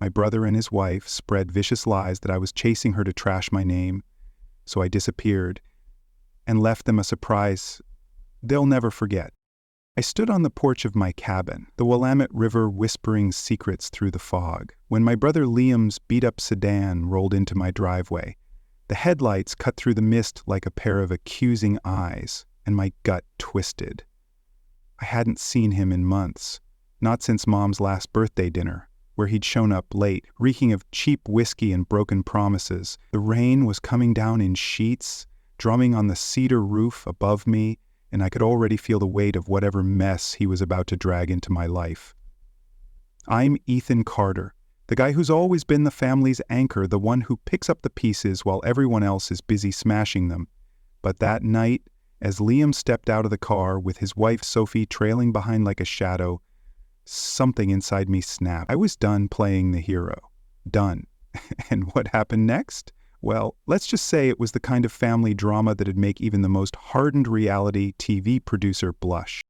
My brother and his wife spread vicious lies that I was chasing her to trash my name, so I disappeared and left them a surprise they'll never forget. I stood on the porch of my cabin, the Willamette River whispering secrets through the fog, when my brother Liam's beat-up sedan rolled into my driveway. The headlights cut through the mist like a pair of accusing eyes, and my gut twisted. I hadn't seen him in months, not since Mom's last birthday dinner, where he'd shown up late, reeking of cheap whiskey and broken promises. The rain was coming down in sheets, drumming on the cedar roof above me, and I could already feel the weight of whatever mess he was about to drag into my life. I'm Ethan Carter, the guy who's always been the family's anchor, the one who picks up the pieces while everyone else is busy smashing them. But that night, as Liam stepped out of the car with his wife Sophie trailing behind like a shadow, something inside me snapped. I was done playing the hero. Done. And what happened next? Well, let's just say it was the kind of family drama that'd make even the most hardened reality TV producer blush.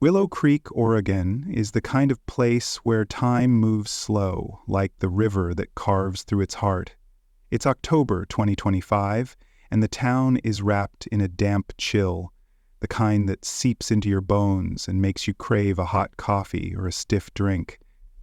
Willow Creek, Oregon, is the kind of place where time moves slow, like the river that carves through its heart. It's October 2025, and the town is wrapped in a damp chill, the kind that seeps into your bones and makes you crave a hot coffee or a stiff drink.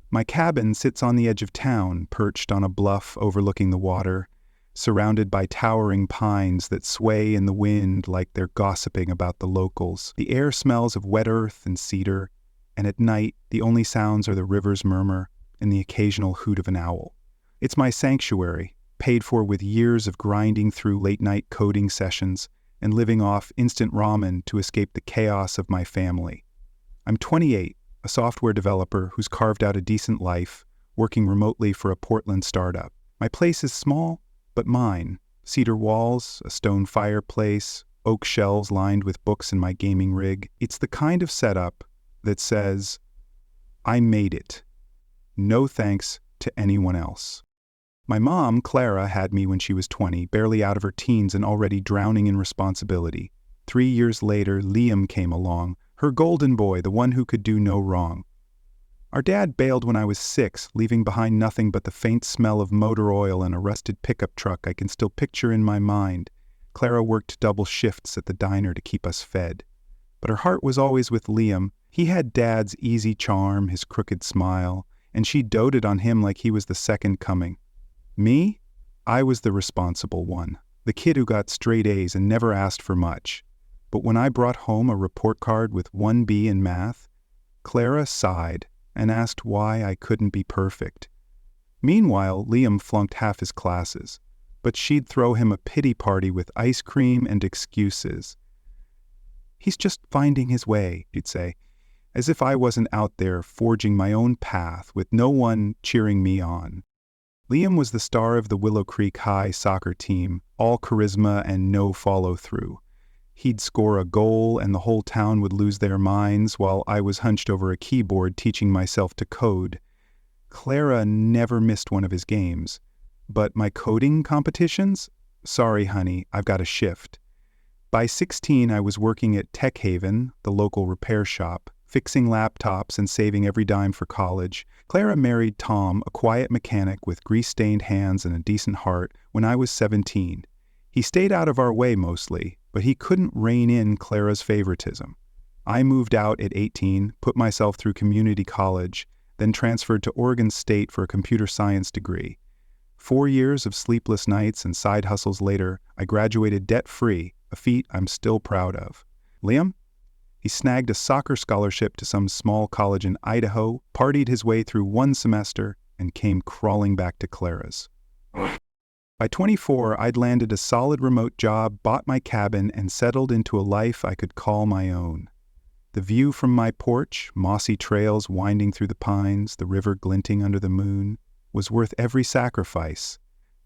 My cabin sits on the edge of town, perched on a bluff overlooking the water, surrounded by towering pines that sway in the wind like they're gossiping about the locals. The air smells of wet earth and cedar, and at night the only sounds are the river's murmur and the occasional hoot of an owl. It's my sanctuary, paid for with years of grinding through late-night coding sessions and living off instant ramen to escape the chaos of my family. I'm 28, a software developer who's carved out a decent life, working remotely for a Portland startup. My place is small, but mine. Cedar walls, a stone fireplace, oak shelves lined with books in my gaming rig. It's the kind of setup that says, I made it. No thanks to anyone else. My mom, Clara, had me when she was 20, barely out of her teens and already drowning in responsibility. 3 years later, Liam came along, her golden boy, the one who could do no wrong. Our dad bailed when I was 6, leaving behind nothing but the faint smell of motor oil and a rusted pickup truck I can still picture in my mind. Clara worked double shifts at the diner to keep us fed. But her heart was always with Liam. He had Dad's easy charm, his crooked smile, and she doted on him like he was the second coming. Me? I was the responsible one, the kid who got straight A's and never asked for much. But when I brought home a report card with 1 B in math, Clara sighed and asked why I couldn't be perfect. Meanwhile, Liam flunked half his classes, but she'd throw him a pity party with ice cream and excuses. He's just finding his way, she'd say, as if I wasn't out there forging my own path with no one cheering me on. Liam was the star of the Willow Creek High soccer team, all charisma and no follow-through. He'd score a goal and the whole town would lose their minds while I was hunched over a keyboard teaching myself to code. Clara never missed one of his games. But my coding competitions? Sorry, honey, I've got a shift. By 16, I was working at Tech Haven, the local repair shop, fixing laptops and saving every dime for college. Clara married Tom, a quiet mechanic with grease-stained hands and a decent heart, when I was 17. He stayed out of our way mostly, but he couldn't rein in Clara's favoritism. I moved out at 18, put myself through community college, then transferred to Oregon State for a computer science degree. 4 years of sleepless nights and side hustles later, I graduated debt-free, a feat I'm still proud of. Liam? He snagged a soccer scholarship to some small college in Idaho, partied his way through 1 semester, and came crawling back to Clara's. By 24, I'd landed a solid remote job, bought my cabin, and settled into a life I could call my own. The view from my porch, mossy trails winding through the pines, the river glinting under the moon, was worth every sacrifice.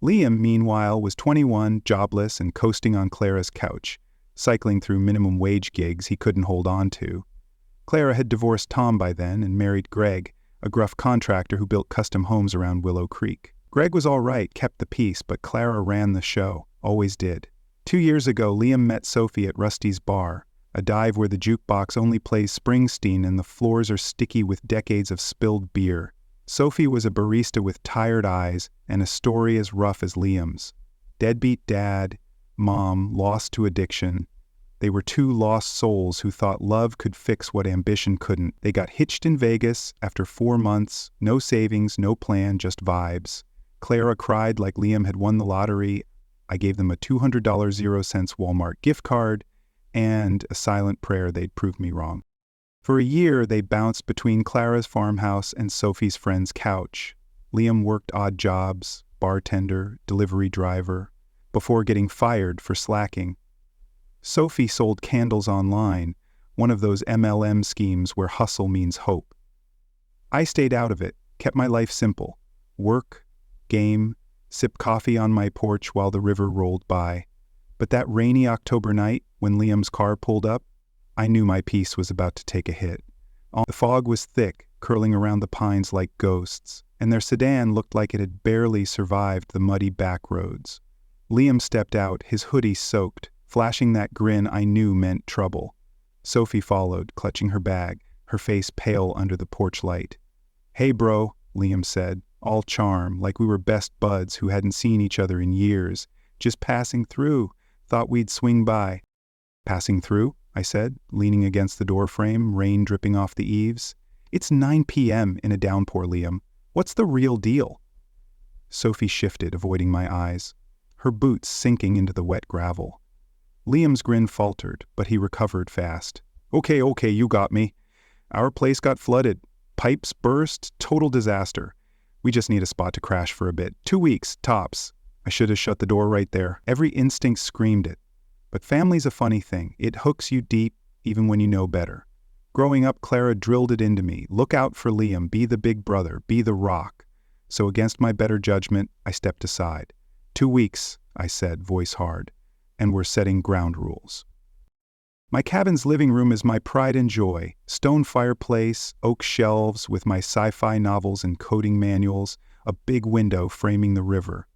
Liam, meanwhile, was 21, jobless, and coasting on Clara's couch, cycling through minimum wage gigs he couldn't hold on to. Clara had divorced Tom by then and married Greg, a gruff contractor who built custom homes around Willow Creek. Greg was all right, kept the peace, but Clara ran the show, always did. 2 years ago, Liam met Sophie at Rusty's Bar, a dive where the jukebox only plays Springsteen and the floors are sticky with decades of spilled beer. Sophie was a barista with tired eyes and a story as rough as Liam's. Deadbeat dad, mom, lost to addiction. They were two lost souls who thought love could fix what ambition couldn't. They got hitched in Vegas after 4 months, no savings, no plan, just vibes. Clara cried like Liam had won the lottery. I gave them a $200 0 cents Walmart gift card and a silent prayer they'd prove me wrong. For a year, they bounced between Clara's farmhouse and Sophie's friend's couch. Liam worked odd jobs, bartender, delivery driver, before getting fired for slacking. Sophie sold candles online, one of those MLM schemes where hustle means hope. I stayed out of it, kept my life simple. Work, game, sip coffee on my porch while the river rolled by. But that rainy October night, when Liam's car pulled up, I knew my peace was about to take a hit. The fog was thick, curling around the pines like ghosts, and their sedan looked like it had barely survived the muddy back roads. Liam stepped out, his hoodie soaked, flashing that grin I knew meant trouble. Sophie followed, clutching her bag, her face pale under the porch light. "Hey bro," Liam said, all charm, like we were best buds who hadn't seen each other in years. "Just passing through. Thought we'd swing by." "Passing through?" I said, leaning against the doorframe, rain dripping off the eaves. "It's 9 p.m. in a downpour, Liam. What's the real deal?" Sophie shifted, avoiding my eyes, her boots sinking into the wet gravel. Liam's grin faltered, but he recovered fast. Okay, you got me. Our place got flooded. Pipes burst, total disaster. We just need a spot to crash for a bit. 2 weeks, tops." I should have shut the door right there. Every instinct screamed it. But family's a funny thing. It hooks you deep, even when you know better. Growing up, Clara drilled it into me. Look out for Liam, be the big brother, be the rock. So against my better judgment, I stepped aside. 2 weeks, I said, voice hard, and we're setting ground rules. My cabin's living room is my pride and joy. Stone fireplace, oak shelves with my sci-fi novels and coding manuals, a big window framing the river.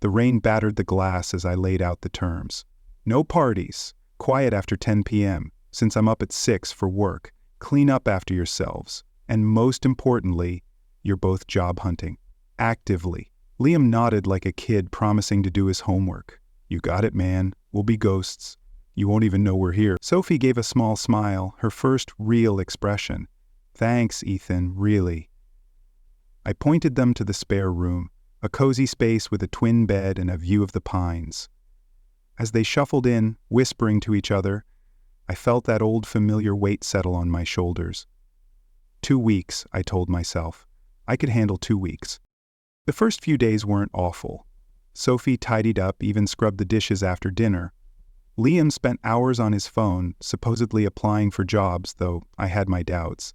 The rain battered the glass as I laid out the terms. No parties, quiet after 10 p.m., since I'm up at 6 for work, clean up after yourselves, and most importantly, you're both job hunting. Actively. Liam nodded like a kid promising to do his homework. You got it, man. We'll be ghosts. You won't even know we're here. Sophie gave a small smile, her first real expression. Thanks, Ethan, really. I pointed them to the spare room, a cozy space with a twin bed and a view of the pines. As they shuffled in, whispering to each other, I felt that old familiar weight settle on my shoulders. 2 weeks, I told myself. I could handle 2 weeks. The first few days weren't awful. Sophie tidied up, even scrubbed the dishes after dinner. Liam spent hours on his phone, supposedly applying for jobs, though I had my doubts.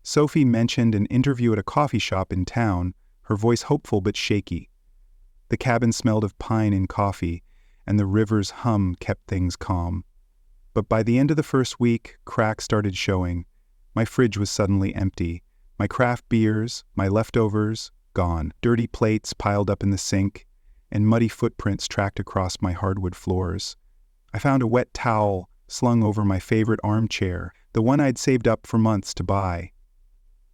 Sophie mentioned an interview at a coffee shop in town, her voice hopeful but shaky. The cabin smelled of pine and coffee, and the river's hum kept things calm. But by the end of the first week, cracks started showing. My fridge was suddenly empty. My craft beers, my leftovers, gone. Dirty plates piled up in the sink, and muddy footprints tracked across my hardwood floors. I found a wet towel slung over my favorite armchair, the one I'd saved up for months to buy.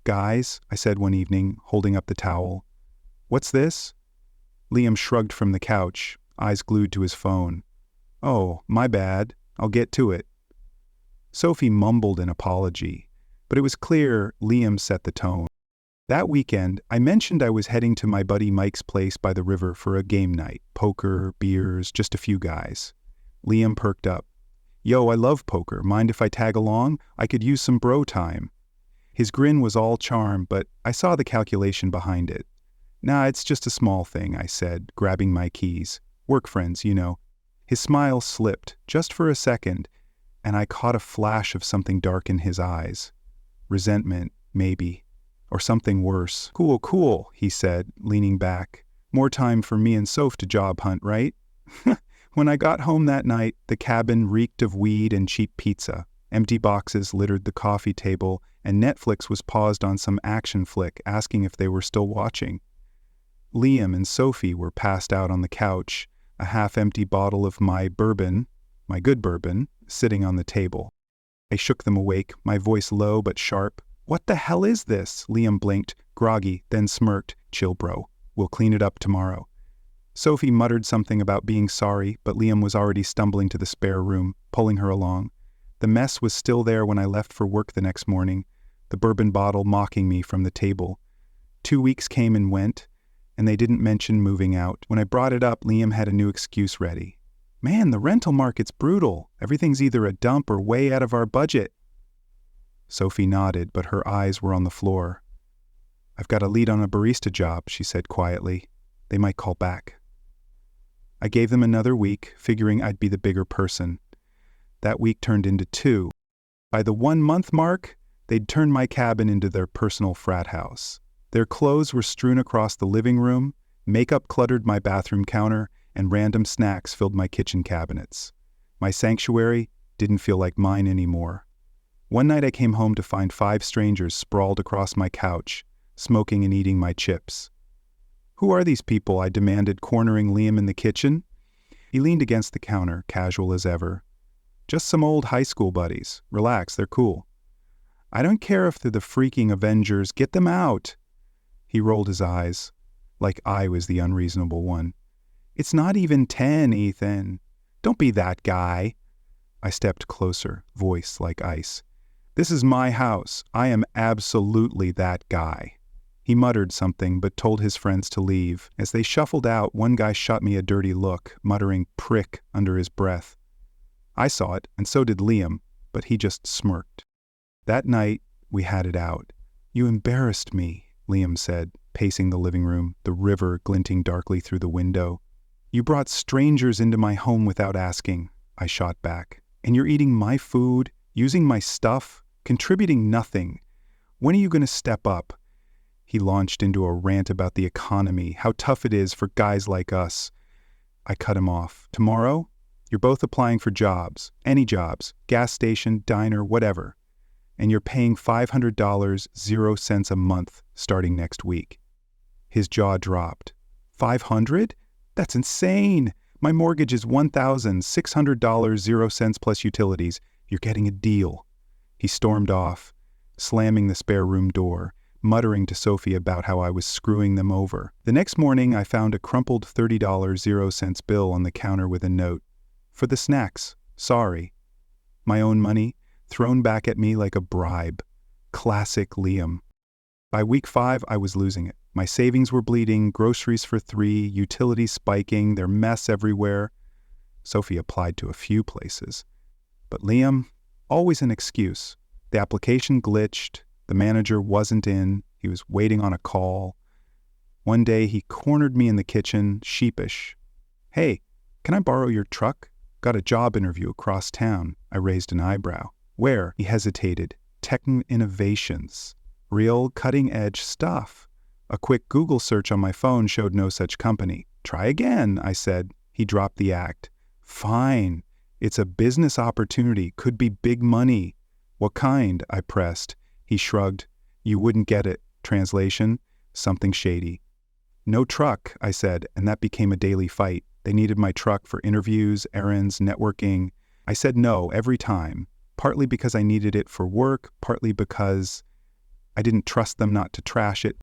"Guys," I said one evening, holding up the towel. "What's this?" Liam shrugged from the couch, eyes glued to his phone. "Oh, my bad. I'll get to it." Sophie mumbled an apology, but it was clear Liam set the tone. That weekend, I mentioned I was heading to my buddy Mike's place by the river for a game night. Poker, beers, just a few guys. Liam perked up. "Yo, I love poker. Mind if I tag along? I could use some bro time." His grin was all charm, but I saw the calculation behind it. "Nah, it's just a small thing," I said, grabbing my keys. "Work friends, you know." His smile slipped, just for a second, and I caught a flash of something dark in his eyes. Resentment, maybe. Or something worse. Cool, he said, leaning back. "More time for me and Soph to job hunt, right?" When I got home that night, the cabin reeked of weed and cheap pizza. Empty boxes littered the coffee table, and Netflix was paused on some action flick, asking if they were still watching. Liam and Sophie were passed out on the couch, a half-empty bottle of my bourbon, my good bourbon, sitting on the table. I shook them awake, my voice low but sharp. "What the hell is this?" Liam blinked, groggy, then smirked. "Chill, bro. We'll clean it up tomorrow." Sophie muttered something about being sorry, but Liam was already stumbling to the spare room, pulling her along. The mess was still there when I left for work the next morning, the bourbon bottle mocking me from the table. 2 weeks came and went, and they didn't mention moving out. When I brought it up, Liam had a new excuse ready. "Man, the rental market's brutal. Everything's either a dump or way out of our budget." Sophie nodded, but her eyes were on the floor. "I've got a lead on a barista job," she said quietly. "They might call back." I gave them another week, figuring I'd be the bigger person. That week turned into 2. By the 1-month mark, they'd turned my cabin into their personal frat house. Their clothes were strewn across the living room, makeup cluttered my bathroom counter, and random snacks filled my kitchen cabinets. My sanctuary didn't feel like mine anymore. One night I came home to find 5 strangers sprawled across my couch, smoking and eating my chips. "Who are these people?" I demanded, cornering Liam in the kitchen. He leaned against the counter, casual as ever. "Just some old high school buddies. Relax, they're cool." "I don't care if they're the freaking Avengers. Get them out." He rolled his eyes, like I was the unreasonable one. "It's not even 10, Ethan. Don't be that guy." I stepped closer, voice like ice. "This is my house. I am absolutely that guy." He muttered something, but told his friends to leave. As they shuffled out, one guy shot me a dirty look, muttering "prick" under his breath. I saw it, and so did Liam, but he just smirked. That night, we had it out. "You embarrassed me," Liam said, pacing the living room, the river glinting darkly through the window. "You brought strangers into my home without asking," I shot back. "And you're eating my food, using my stuff, contributing nothing. When are you going to step up?" He launched into a rant about the economy, how tough it is for guys like us. I cut him off. "Tomorrow, you're both applying for jobs, any jobs, gas station, diner, whatever. And you're paying $500, 0 cents a month, starting next week." His jaw dropped. "500? That's insane. My mortgage is $1,600, 0 cents plus utilities. You're getting a deal." He stormed off, slamming the spare room door, muttering to Sophie about how I was screwing them over. The next morning, I found a crumpled $30, 0 cents bill on the counter with a note. "For the snacks. Sorry." My own money, thrown back at me like a bribe. Classic Liam. By week 5, I was losing it. My savings were bleeding, groceries for 3, utilities spiking, their mess everywhere. Sophie applied to a few places. But Liam, always an excuse. The application glitched, the manager wasn't in, he was waiting on a call. One day he cornered me in the kitchen, sheepish. "Hey, can I borrow your truck? Got a job interview across town." I raised an eyebrow. "Where?" He hesitated. "Techn Innovations. Real cutting-edge stuff." A quick Google search on my phone showed no such company. "Try again," I said. He dropped the act. "Fine. It's a business opportunity. Could be big money." "What kind?" I pressed. He shrugged. "You wouldn't get it." Translation: something shady. "No truck," I said, and that became a daily fight. They needed my truck for interviews, errands, networking. I said no every time, partly because I needed it for work, partly because I didn't trust them not to trash it.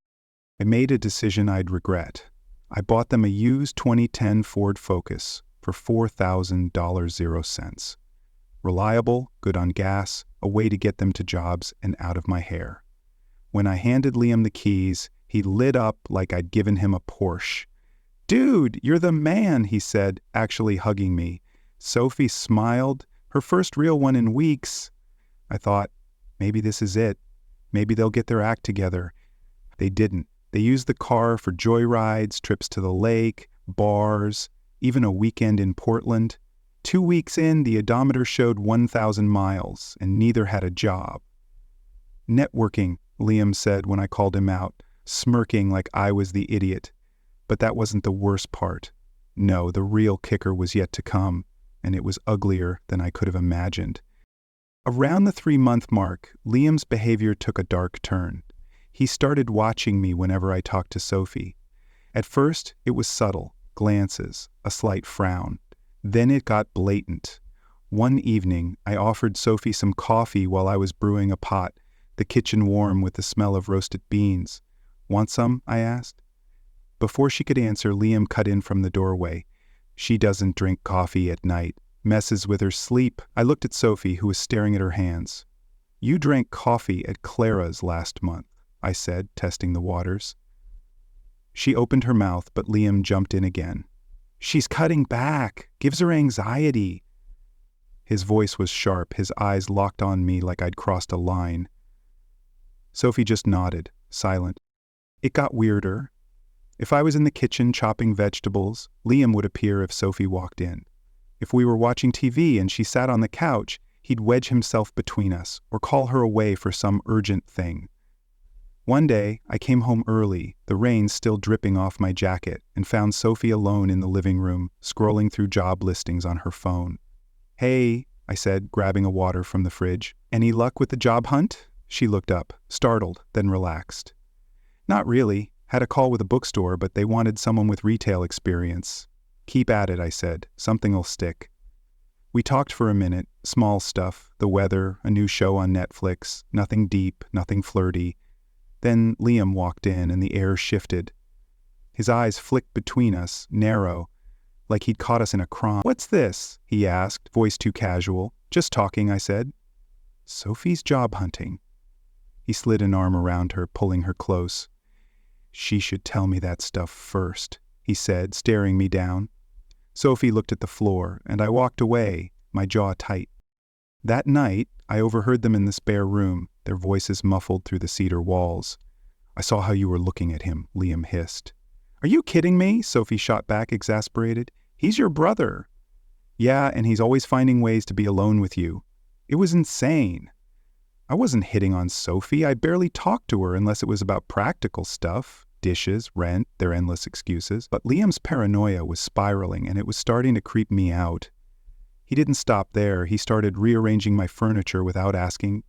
I made a decision I'd regret. I bought them a used 2010 Ford Focus for $4,000, 0 cents. Reliable, good on gas, a way to get them to jobs and out of my hair. When I handed Liam the keys, he lit up like I'd given him a Porsche. "Dude, you're the man," he said, actually hugging me. Sophie smiled, her first real one in weeks. I thought, maybe this is it. Maybe they'll get their act together. They didn't. They used the car for joyrides, trips to the lake, bars, even a weekend in Portland. 2 weeks in, the odometer showed 1,000 miles, and neither had a job. "Networking," Liam said when I called him out, smirking like I was the idiot. But that wasn't the worst part. No, the real kicker was yet to come, and it was uglier than I could have imagined. Around the 3-month mark, Liam's behavior took a dark turn. He started watching me whenever I talked to Sophie. At first, it was subtle, glances, a slight frown. Then it got blatant. One evening, I offered Sophie some coffee while I was brewing a pot, the kitchen warm with the smell of roasted beans. "Want some?" I asked. Before she could answer, Liam cut in from the doorway. "She doesn't drink coffee at night. Messes with her sleep." I looked at Sophie, who was staring at her hands. "You drank coffee at Clara's last month," I said, testing the waters. She opened her mouth, but Liam jumped in again. "She's cutting back. Gives her anxiety." His voice was sharp, his eyes locked on me like I'd crossed a line. Sophie just nodded, silent. It got weirder. If I was in the kitchen chopping vegetables, Liam would appear if Sophie walked in. If we were watching TV and she sat on the couch, he'd wedge himself between us or call her away for some urgent thing. One day, I came home early, the rain still dripping off my jacket, and found Sophie alone in the living room, scrolling through job listings on her phone. "Hey," I said, grabbing a water from the fridge. "Any luck with the job hunt?" She looked up, startled, then relaxed. "Not really. Had a call with a bookstore, but they wanted someone with retail experience." "Keep at it," I said. "Something'll stick." We talked for a minute, small stuff, the weather, a new show on Netflix, nothing deep, nothing flirty. Then Liam walked in and the air shifted. His eyes flicked between us, narrow, like he'd caught us in a crime. "What's this?" he asked, voice too casual. "Just talking," I said. "Sophie's job hunting." He slid an arm around her, pulling her close. "She should tell me that stuff first," he said, staring me down. Sophie looked at the floor, and I walked away, my jaw tight. That night, I overheard them in the spare room, their voices muffled through the cedar walls. "I saw how you were looking at him," Liam hissed. "Are you kidding me?" Sophie shot back, exasperated. "He's your brother." "Yeah, and he's always finding ways to be alone with you." It was insane. I wasn't hitting on Sophie. I barely talked to her unless it was about practical stuff. Dishes, rent, their endless excuses. But Liam's paranoia was spiraling, and it was starting to creep me out. He didn't stop there. He started rearranging my furniture without asking.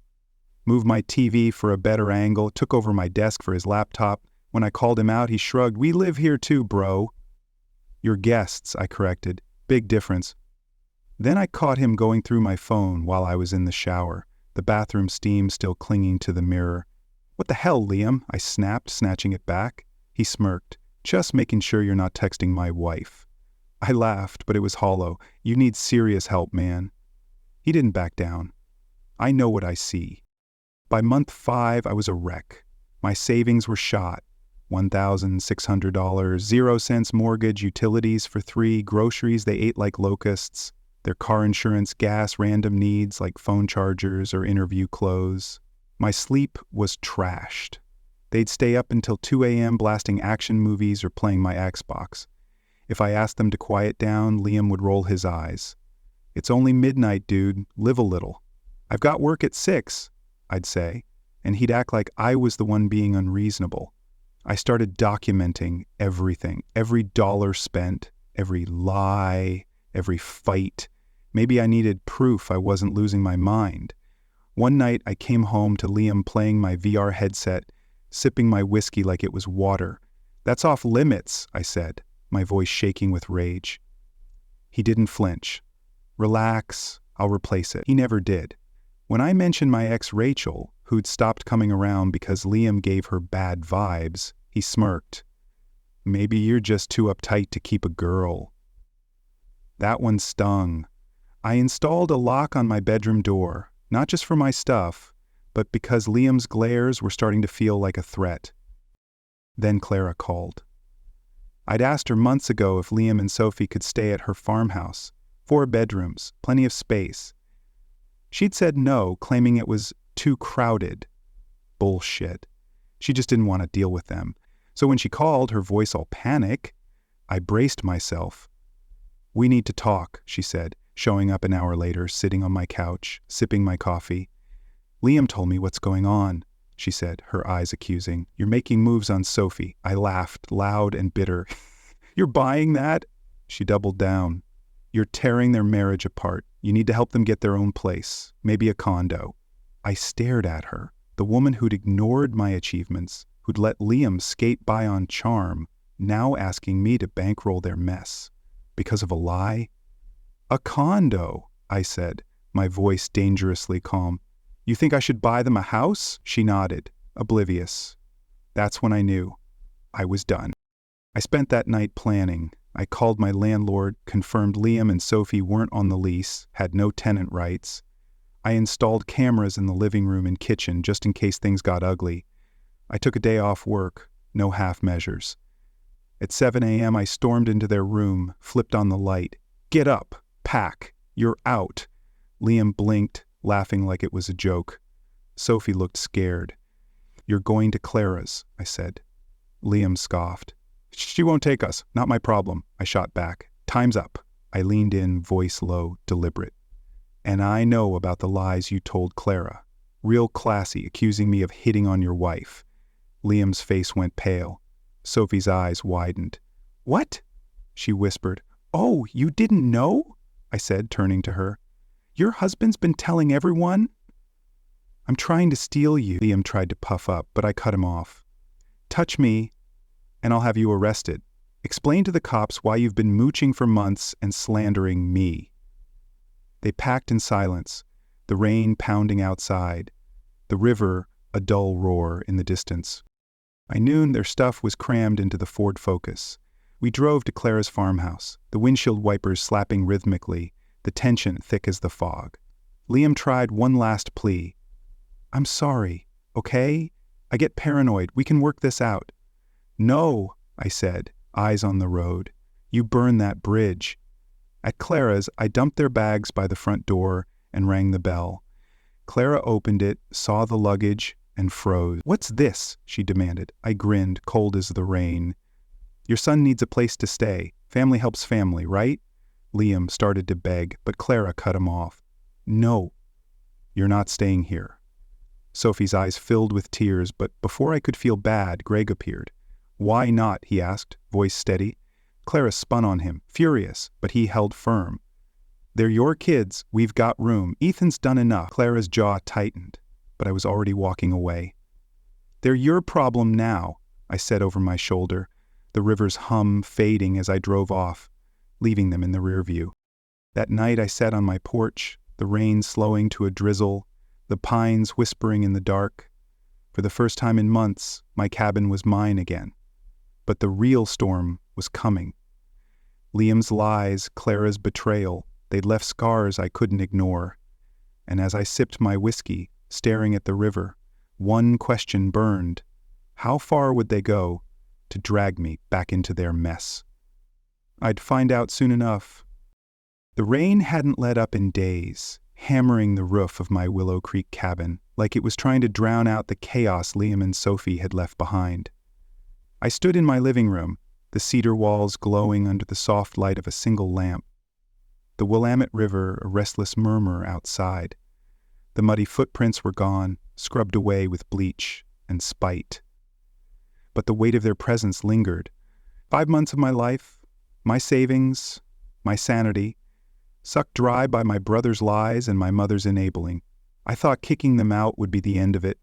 Moved my TV for a better angle, took over my desk for his laptop. When I called him out, he shrugged. "We live here too, bro." "Your guests," I corrected. "Big difference." Then I caught him going through my phone while I was in the shower, the bathroom steam still clinging to the mirror. "What the hell, Liam?" I snapped, snatching it back. He smirked. "Just making sure you're not texting my wife." I laughed, but it was hollow. "You need serious help, man." He didn't back down. "I know what I see." By month 5, I was a wreck. My savings were shot. $1,600, 0 cents mortgage, utilities for 3, groceries they ate like locusts, their car insurance, gas, random needs like phone chargers or interview clothes. My sleep was trashed. They'd stay up until 2 a.m. blasting action movies or playing my Xbox. If I asked them to quiet down, Liam would roll his eyes. "It's only midnight, dude. Live a little." "I've got work at 6, I'd say, and he'd act like I was the one being unreasonable. I started documenting everything, every dollar spent, every lie, every fight. Maybe I needed proof I wasn't losing my mind. One night I came home to Liam playing my VR headset, sipping my whiskey like it was water. "That's off limits," I said, my voice shaking with rage. He didn't flinch. "Relax, I'll replace it." He never did. When I mentioned my ex Rachel, who'd stopped coming around because Liam gave her bad vibes, he smirked. "Maybe you're just too uptight to keep a girl." That one stung. I installed a lock on my bedroom door, not just for my stuff, but because Liam's glares were starting to feel like a threat. Then Clara called. I'd asked her months ago if Liam and Sophie could stay at her farmhouse. 4 bedrooms, plenty of space. She'd said no, claiming it was too crowded. Bullshit. She just didn't want to deal with them. So when she called, her voice all panic, I braced myself. "We need to talk," she said, showing up an hour later, sitting on my couch, sipping my coffee. "Liam told me what's going on," she said, her eyes accusing. "You're making moves on Sophie." I laughed, loud and bitter. "You're buying that?" She doubled down. "You're tearing their marriage apart. You need to help them get their own place, maybe a condo." I stared at her, the woman who'd ignored my achievements, who'd let Liam skate by on charm, now asking me to bankroll their mess. Because of a lie? "A condo," I said, my voice dangerously calm. You think I should buy them a house? She nodded, oblivious. That's when I knew. I was done. I spent that night planning. I called my landlord, confirmed Liam and Sophie weren't on the lease, had no tenant rights. I installed cameras in the living room and kitchen just in case things got ugly. I took a day off work, no half measures. At 7 a.m. I stormed into their room, flipped on the light. Get up, pack, you're out. Liam blinked, laughing like it was a joke. Sophie looked scared. You're going to Clara's, I said. Liam scoffed. She won't take us, not my problem, I shot back. Time's up. I leaned in, voice low, deliberate. And I know about the lies you told Clara. Real classy, accusing me of hitting on your wife. Liam's face went pale. Sophie's eyes widened. What? She whispered. Oh, you didn't know? I said, turning to her. Your husband's been telling everyone? I'm trying to steal you. Liam tried to puff up, but I cut him off. Touch me, and I'll have you arrested. Explain to the cops why you've been mooching for months and slandering me. They packed in silence, the rain pounding outside, the river a dull roar in the distance. By noon, their stuff was crammed into the Ford Focus. We drove to Clara's farmhouse, the windshield wipers slapping rhythmically, the tension thick as the fog. Liam tried one last plea. I'm sorry, okay? I get paranoid. We can work this out. No, I said, eyes on the road. You burn that bridge. At Clara's, I dumped their bags by the front door and rang the bell. Clara opened it, saw the luggage, and froze. What's this? She demanded. I grinned, cold as the rain. Your son needs a place to stay. Family helps family, right? Liam started to beg, but Clara cut him off. No, you're not staying here. Sophie's eyes filled with tears, but before I could feel bad, Greg appeared. Why not? He asked, voice steady. Clara spun on him, furious, but he held firm. They're your kids. We've got room. Ethan's done enough. Clara's jaw tightened, but I was already walking away. They're your problem now, I said over my shoulder, the river's hum fading as I drove off, leaving them in the rear view. That night I sat on my porch, the rain slowing to a drizzle, the pines whispering in the dark. For the first time in months, my cabin was mine again. But the real storm was coming. Liam's lies, Clara's betrayal, they'd left scars I couldn't ignore. And as I sipped my whiskey, staring at the river, one question burned. How far would they go to drag me back into their mess? I'd find out soon enough. The rain hadn't let up in days, hammering the roof of my Willow Creek cabin like it was trying to drown out the chaos Liam and Sophie had left behind. I stood in my living room, the cedar walls glowing under the soft light of a single lamp. The Willamette River a restless murmur outside. The muddy footprints were gone, scrubbed away with bleach and spite. But the weight of their presence lingered. 5 months of my life, my savings, my sanity, sucked dry by my brother's lies and my mother's enabling. I thought kicking them out would be the end of it.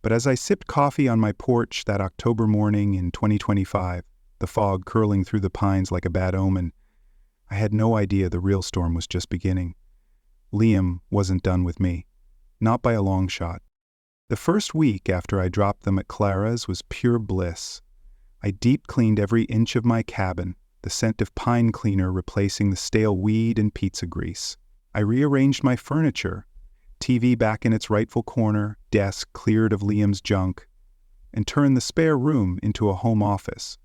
But as I sipped coffee on my porch that October morning in 2025, the fog curling through the pines like a bad omen, I had no idea the real storm was just beginning. Liam wasn't done with me. Not by a long shot. The first week after I dropped them at Clara's was pure bliss. I deep cleaned every inch of my cabin, the scent of pine cleaner replacing the stale weed and pizza grease. I rearranged my furniture, TV back in its rightful corner, desk cleared of Liam's junk, and turned the spare room into a home office,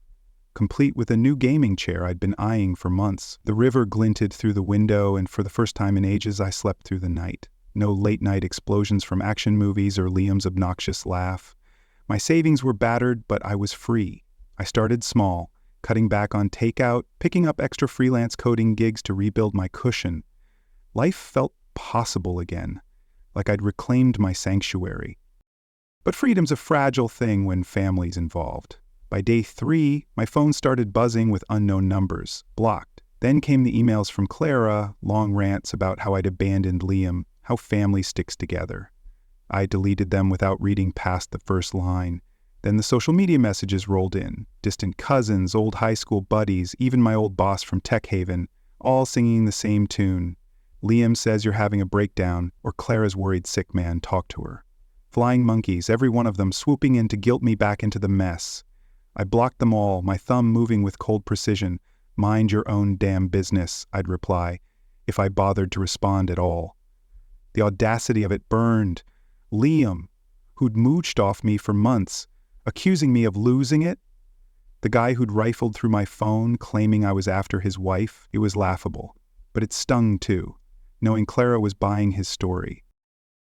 complete with a new gaming chair I'd been eyeing for months. The river glinted through the window, and for the first time in ages I slept through the night. No late-night explosions from action movies or Liam's obnoxious laugh. My savings were battered, but I was free. I started small, cutting back on takeout, picking up extra freelance coding gigs to rebuild my cushion. Life felt possible again, like I'd reclaimed my sanctuary. But freedom's a fragile thing when family's involved. By day 3, my phone started buzzing with unknown numbers, blocked. Then came the emails from Clara, long rants about how I'd abandoned Liam, how family sticks together. I deleted them without reading past the first line. Then the social media messages rolled in, distant cousins, old high school buddies, even my old boss from Tech Haven, all singing the same tune. Liam says you're having a breakdown, or Clara's worried sick man talked to her. Flying monkeys, every one of them swooping in to guilt me back into the mess. I blocked them all, my thumb moving with cold precision. Mind your own damn business, I'd reply, if I bothered to respond at all. The audacity of it burned. Liam, who'd mooched off me for months, accusing me of losing it? The guy who'd rifled through my phone, claiming I was after his wife, it was laughable. But it stung too, knowing Clara was buying his story.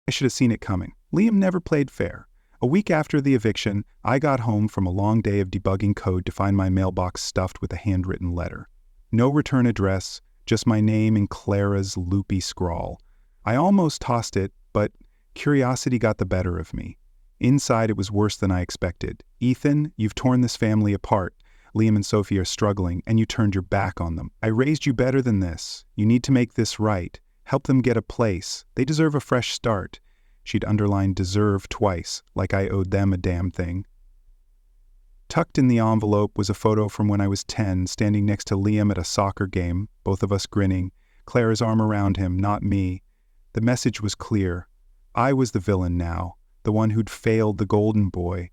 I should have seen it coming. Liam never played fair. A week after the eviction, I got home from a long day of debugging code to find my mailbox stuffed with a handwritten letter. No return address, just my name in Clara's loopy scrawl. I almost tossed it, but curiosity got the better of me. Inside, it was worse than I expected. Ethan, you've torn this family apart. Liam and Sophie are struggling, and you turned your back on them. I raised you better than this. You need to make this right. Help them get a place. They deserve a fresh start. She'd underlined deserve twice, like I owed them a damn thing. Tucked in the envelope was a photo from when I was 10, standing next to Liam at a soccer game, both of us grinning, Clara's arm around him, not me. The message was clear. I was the villain now, the one who'd failed the golden boy.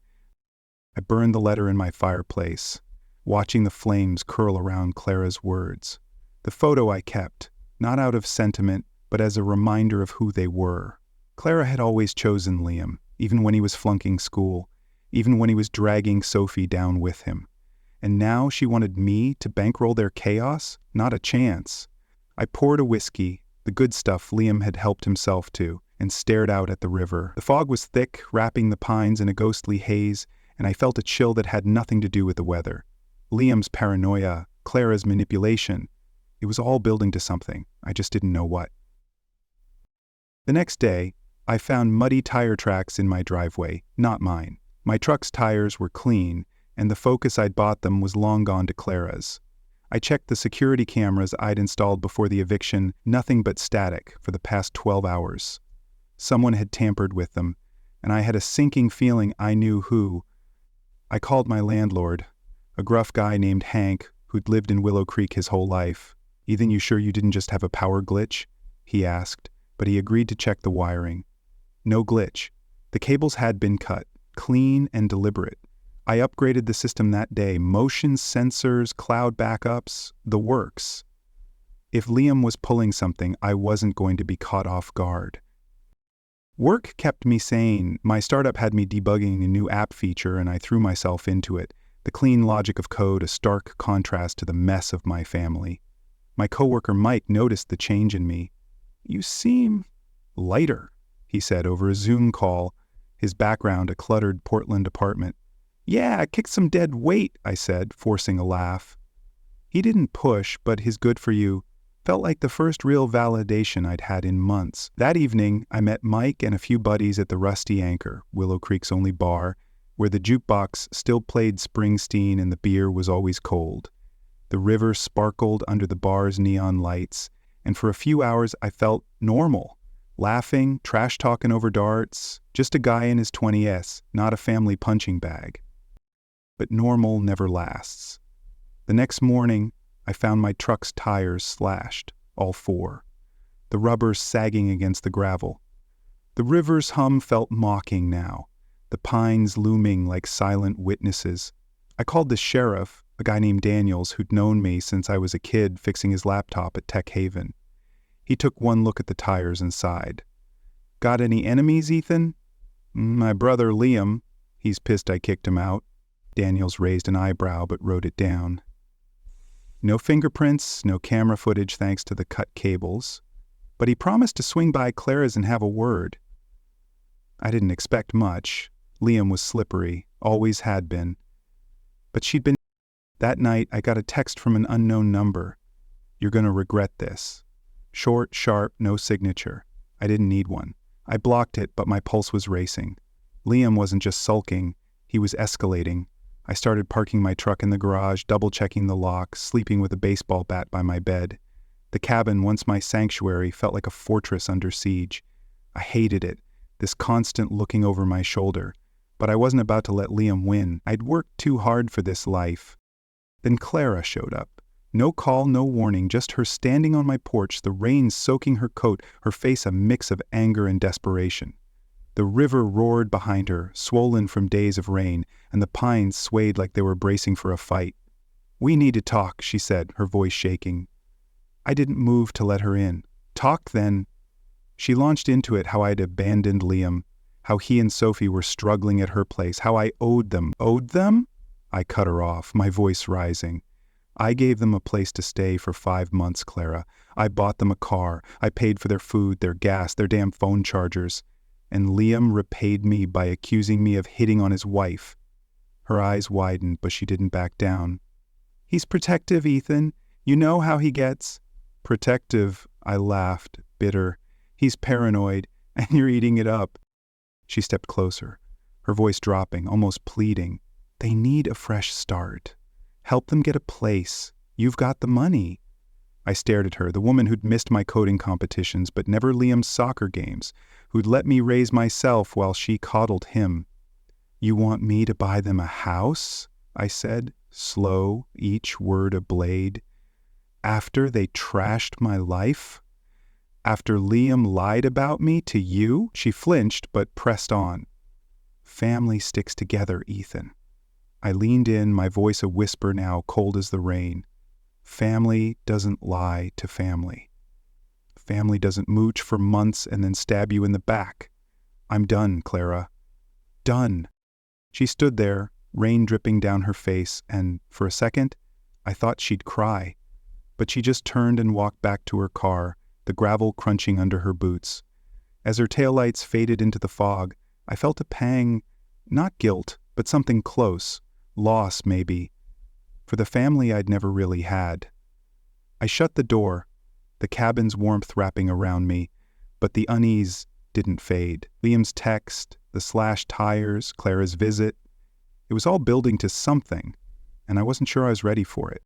I burned the letter in my fireplace, watching the flames curl around Clara's words. The photo I kept, not out of sentiment, but as a reminder of who they were. Clara had always chosen Liam, even when he was flunking school, even when he was dragging Sophie down with him. And now she wanted me to bankroll their chaos? Not a chance. I poured a whiskey, the good stuff Liam had helped himself to, and stared out at the river. The fog was thick, wrapping the pines in a ghostly haze, and I felt a chill that had nothing to do with the weather. Liam's paranoia, Clara's manipulation. It was all building to something. I just didn't know what. The next day, I found muddy tire tracks in my driveway, not mine. My truck's tires were clean, and the Focus I'd bought them was long gone to Clara's. I checked the security cameras I'd installed before the eviction, nothing but static for the past 12 hours. Someone had tampered with them, and I had a sinking feeling I knew who. I called my landlord, a gruff guy named Hank, who'd lived in Willow Creek his whole life. "Ethan, you sure you didn't just have a power glitch?" he asked, but he agreed to check the wiring. No glitch. The cables had been cut, clean and deliberate. I upgraded the system that day, motion sensors, cloud backups, the works. If Liam was pulling something, I wasn't going to be caught off guard. Work kept me sane. My startup had me debugging a new app feature, and I threw myself into it. The clean logic of code, a stark contrast to the mess of my family. My coworker Mike noticed the change in me. "You seem lighter," he said over a Zoom call, his background a cluttered Portland apartment. "Yeah, I kicked some dead weight," I said, forcing a laugh. He didn't push, but his good for you felt like the first real validation I'd had in months. That evening, I met Mike and a few buddies at the Rusty Anchor, Willow Creek's only bar, where the jukebox still played Springsteen and the beer was always cold. The river sparkled under the bar's neon lights, and for a few hours I felt normal. Laughing, trash-talking over darts, just a guy in his 20s, not a family punching bag. But normal never lasts. The next morning, I found my truck's tires slashed, all four, the rubber sagging against the gravel. The river's hum felt mocking now, the pines looming like silent witnesses. I called the sheriff, a guy named Daniels who'd known me since I was a kid fixing his laptop at Tech Haven. He took one look at the tires and sighed. "Got any enemies, Ethan?" "My brother Liam. He's pissed I kicked him out." Daniels raised an eyebrow but wrote it down. No fingerprints, no camera footage thanks to the cut cables. But he promised to swing by Clara's and have a word. I didn't expect much. Liam was slippery, always had been. But she'd been. That night, I got a text from an unknown number. "You're gonna regret this." Short, sharp, no signature. I didn't need one. I blocked it, but my pulse was racing. Liam wasn't just sulking, he was escalating. I started parking my truck in the garage, double-checking the lock, sleeping with a baseball bat by my bed. The cabin, once my sanctuary, felt like a fortress under siege. I hated it, this constant looking over my shoulder. But I wasn't about to let Liam win. I'd worked too hard for this life. Then Clara showed up, No call, no warning, just her standing on my porch, the rain soaking her coat, her face a mix of anger and desperation. The river roared behind her, swollen from days of rain, and the pines swayed like they were bracing for a fight. "We need to talk," she said, her voice shaking. I didn't move to let her in. "Talk, then." She launched into it, how I'd abandoned Liam, how he and Sophie were struggling at her place, how I owed them. Owed them? I cut her off, my voice rising. "I gave them a place to stay for 5 months, Clara. I bought them a car. I paid for their food, their gas, their damn phone chargers. And Liam repaid me by accusing me of hitting on his wife." Her eyes widened, but she didn't back down. "He's protective, Ethan. You know how he gets." "Protective," I laughed, bitter. "He's paranoid, and you're eating it up." She stepped closer, her voice dropping, almost pleading. "They need a fresh start. Help them get a place. You've got the money." I stared at her, the woman who'd missed my coding competitions but never Liam's soccer games, who'd let me raise myself while she coddled him. "You want me to buy them a house?" I said, slow, each word a blade. "After they trashed my life? After Liam lied about me to you?" She flinched but pressed on. "Family sticks together, Ethan." I leaned in, my voice a whisper now, cold as the rain. Family doesn't lie to family. Family doesn't mooch for months and then stab you in the back. I'm done, Clara. Done. She stood there, rain dripping down her face, and for a second, I thought she'd cry. But she just turned and walked back to her car, the gravel crunching under her boots. As her taillights faded into the fog, I felt a pang, not guilt, but something close. Loss, maybe, for the family I'd never really had. I shut the door, the cabin's warmth wrapping around me, but the unease didn't fade. Liam's text, the slashed tires, Clara's visit, it was all building to something, and I wasn't sure I was ready for it.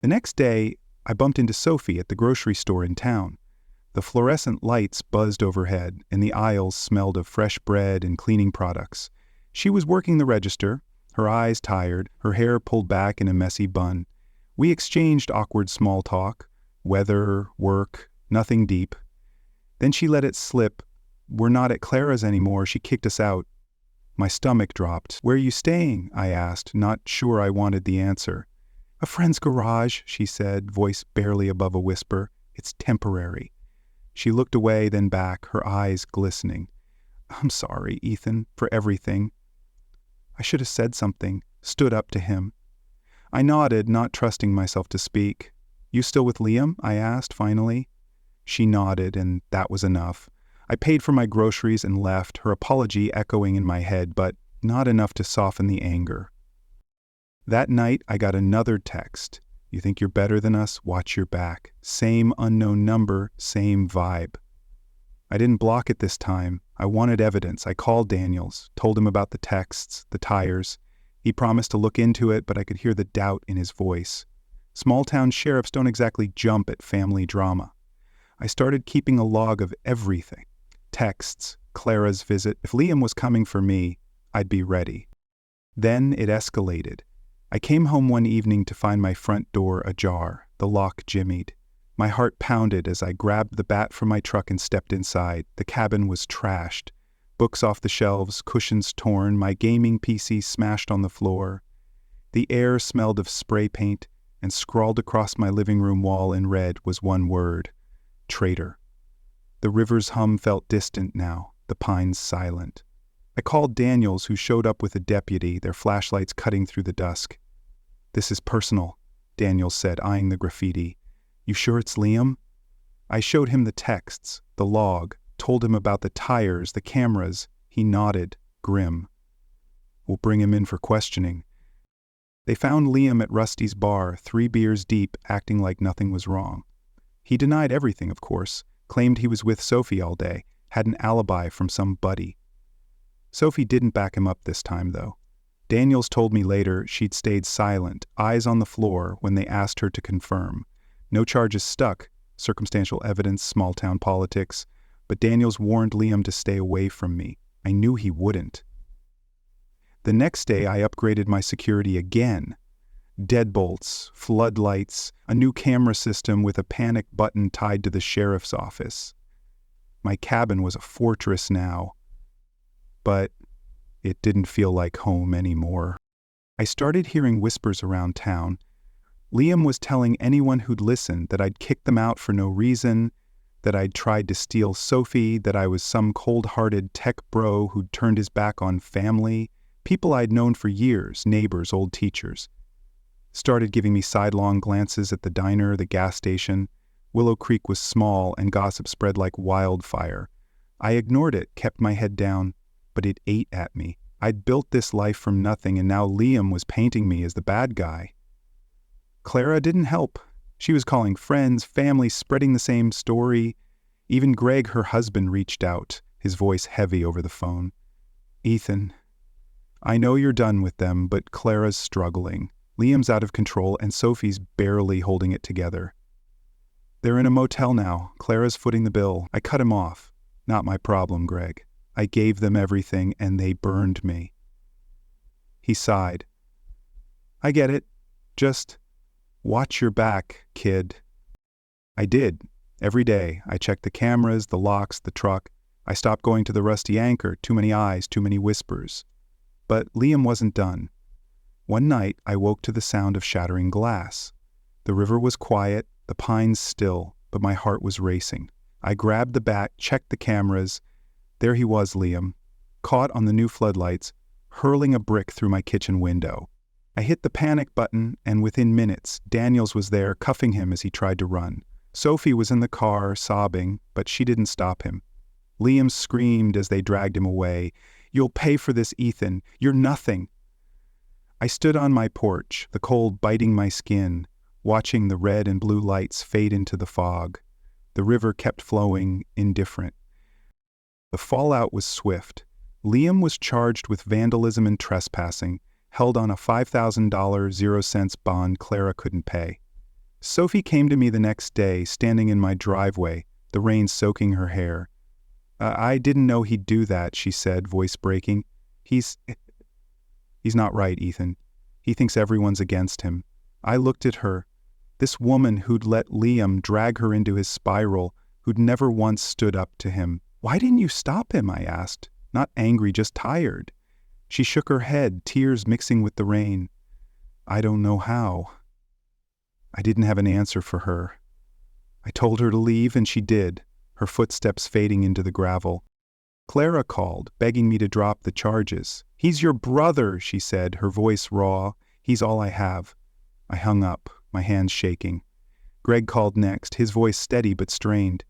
The next day, I bumped into Sophie at the grocery store in town. The fluorescent lights buzzed overhead, and the aisles smelled of fresh bread and cleaning products. She was working the register, her eyes tired, her hair pulled back in a messy bun. We exchanged awkward small talk, weather, work, nothing deep. Then she let it slip. "We're not at Clara's anymore. She kicked us out." My stomach dropped. "Where are you staying?" I asked, not sure I wanted the answer. "A friend's garage," she said, voice barely above a whisper. "It's temporary." She looked away, then back, her eyes glistening. "I'm sorry, Ethan, for everything." I should have said something, stood up to him. I nodded, not trusting myself to speak. "You still with Liam?" I asked, finally. She nodded, and that was enough. I paid for my groceries and left, her apology echoing in my head, but not enough to soften the anger. That night, I got another text. "You think you're better than us? Watch your back." Same unknown number, same vibe. I didn't block it this time. I wanted evidence. I called Daniels, told him about the texts, the tires. He promised to look into it, but I could hear the doubt in his voice. Small-town sheriffs don't exactly jump at family drama. I started keeping a log of everything. Texts, Clara's visit. If Liam was coming for me, I'd be ready. Then it escalated. I came home one evening to find my front door ajar, the lock jimmied. My heart pounded as I grabbed the bat from my truck and stepped inside. The cabin was trashed. Books off the shelves, cushions torn, my gaming PC smashed on the floor. The air smelled of spray paint, and scrawled across my living room wall in red was one word: traitor. The river's hum felt distant now, the pines silent. I called Daniels, who showed up with a deputy, their flashlights cutting through the dusk. "This is personal," Daniels said, eyeing the graffiti. "You sure it's Liam?" I showed him the texts, the log, told him about the tires, the cameras. He nodded, grim. "We'll bring him in for questioning." They found Liam at Rusty's bar, 3 beers deep, acting like nothing was wrong. He denied everything, of course, claimed he was with Sophie all day, had an alibi from some buddy. Sophie didn't back him up this time, though. Daniels told me later she'd stayed silent, eyes on the floor, when they asked her to confirm. No charges stuck, circumstantial evidence, small-town politics, but Daniels warned Liam to stay away from me. I knew he wouldn't. The next day I upgraded my security again. Deadbolts, floodlights, a new camera system with a panic button tied to the sheriff's office. My cabin was a fortress now, but it didn't feel like home anymore. I started hearing whispers around town. Liam was telling anyone who'd listen that I'd kicked them out for no reason, that I'd tried to steal Sophie, that I was some cold-hearted tech bro who'd turned his back on family, people I'd known for years, neighbors, old teachers. Started giving me sidelong glances at the diner, the gas station. Willow Creek was small and gossip spread like wildfire. I ignored it, kept my head down, but it ate at me. I'd built this life from nothing, and now Liam was painting me as the bad guy. Clara didn't help. She was calling friends, family, spreading the same story. Even Greg, her husband, reached out, his voice heavy over the phone. "Ethan, I know you're done with them, but Clara's struggling. Liam's out of control, and Sophie's barely holding it together. They're in a motel now. Clara's footing the bill. I cut him off. Not my problem, Greg. I gave them everything, and they burned me." He sighed. "I get it. Just watch your back, kid." I did. Every day, I checked the cameras, the locks, the truck. I stopped going to the Rusty Anchor. Too many eyes, too many whispers. But Liam wasn't done. One night, I woke to the sound of shattering glass. The river was quiet, the pines still, but my heart was racing. I grabbed the bat, checked the cameras. There he was, Liam, caught on the new floodlights, hurling a brick through my kitchen window. I hit the panic button, and within minutes, Daniels was there, cuffing him as he tried to run. Sophie was in the car, sobbing, but she didn't stop him. Liam screamed as they dragged him away. "You'll pay for this, Ethan. You're nothing." I stood on my porch, the cold biting my skin, watching the red and blue lights fade into the fog. The river kept flowing, indifferent. The fallout was swift. Liam was charged with vandalism and trespassing, held on a $5,000 0-cents bond Clara couldn't pay. Sophie came to me the next day, standing in my driveway, the rain soaking her hair. "I didn't know he'd do that," she said, voice breaking. He's not right, Ethan. He thinks everyone's against him." I looked at her. This woman who'd let Liam drag her into his spiral, who'd never once stood up to him. "Why didn't you stop him?" I asked. Not angry, just tired. She shook her head, tears mixing with the rain. "I don't know how." I didn't have an answer for her. I told her to leave, and she did, her footsteps fading into the gravel. Clara called, begging me to drop the charges. "He's your brother," she said, her voice raw. "He's all I have." I hung up, my hands shaking. Greg called next, his voice steady but strained.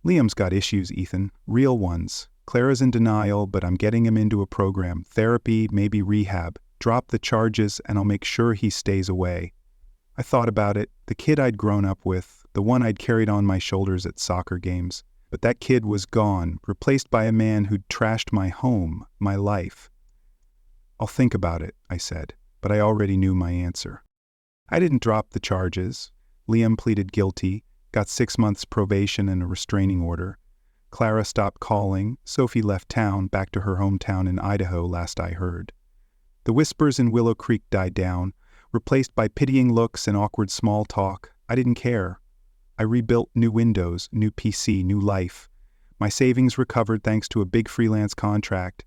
"Liam's got issues, Ethan, real ones. Clara's in denial, but I'm getting him into a program, therapy, maybe rehab. Drop the charges, and I'll make sure he stays away." I thought about it, the kid I'd grown up with, the one I'd carried on my shoulders at soccer games. But that kid was gone, replaced by a man who'd trashed my home, my life. "I'll think about it," I said, but I already knew my answer. I didn't drop the charges. Liam pleaded guilty, got 6 months probation and a restraining order. Clara stopped calling. Sophie left town, back to her hometown in Idaho, last I heard. The whispers in Willow Creek died down, replaced by pitying looks and awkward small talk. I didn't care. I rebuilt new windows, new PC, new life. My savings recovered thanks to a big freelance contract.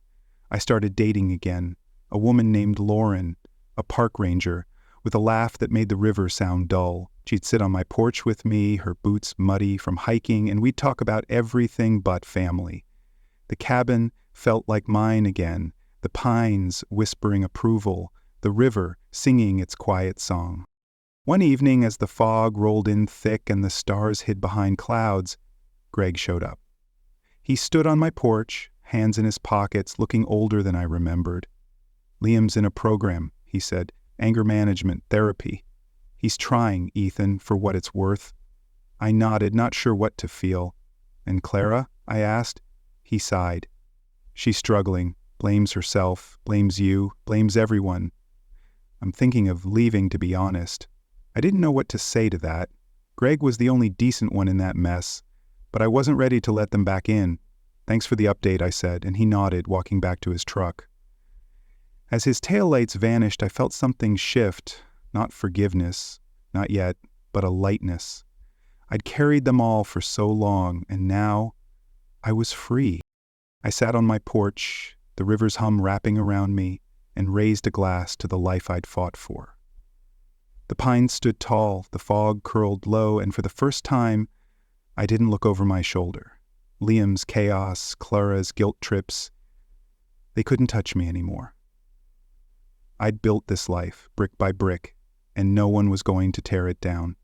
I started dating again. A woman named Lauren, a park ranger, with a laugh that made the river sound dull. She'd sit on my porch with me, her boots muddy from hiking, and we'd talk about everything but family. The cabin felt like mine again, the pines whispering approval, the river singing its quiet song. One evening, as the fog rolled in thick and the stars hid behind clouds, Greg showed up. He stood on my porch, hands in his pockets, looking older than I remembered. "Liam's in a program," he said, "anger management, therapy. He's trying, Ethan, for what it's worth." I nodded, not sure what to feel. "And Clara?" I asked. He sighed. "She's struggling, blames herself, blames you, blames everyone. I'm thinking of leaving, to be honest." I didn't know what to say to that. Greg was the only decent one in that mess, but I wasn't ready to let them back in. "Thanks for the update," I said, and he nodded, walking back to his truck. As his taillights vanished, I felt something shift, Not forgiveness, not yet, but a lightness. I'd carried them all for so long, and now I was free. I sat on my porch, the river's hum wrapping around me, and raised a glass to the life I'd fought for. The pines stood tall, the fog curled low, and for the first time, I didn't look over my shoulder. Liam's chaos, Clara's guilt trips, they couldn't touch me anymore. I'd built this life, brick by brick, and no one was going to tear it down.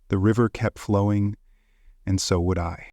The river kept flowing, and so would I.